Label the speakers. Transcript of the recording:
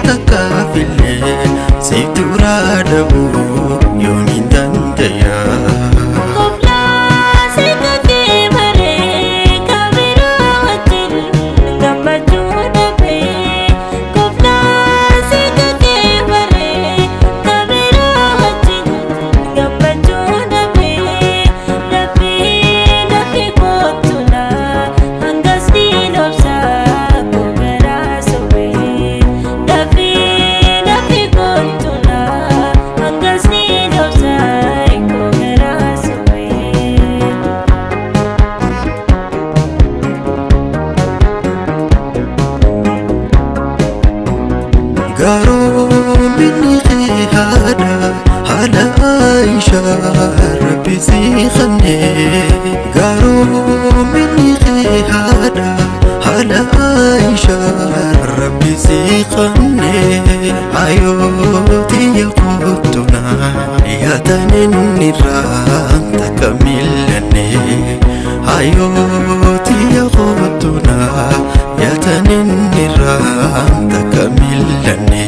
Speaker 1: takafille situra dabu yomin dandaya Garo bini hada hala Aisha Rabbi zikhne Garo bini hada hala Aisha Rabbi zikhne ayo tiya qutuna ya tanin niran takamilne ayo tiya qutuna ya tanin niran takamilne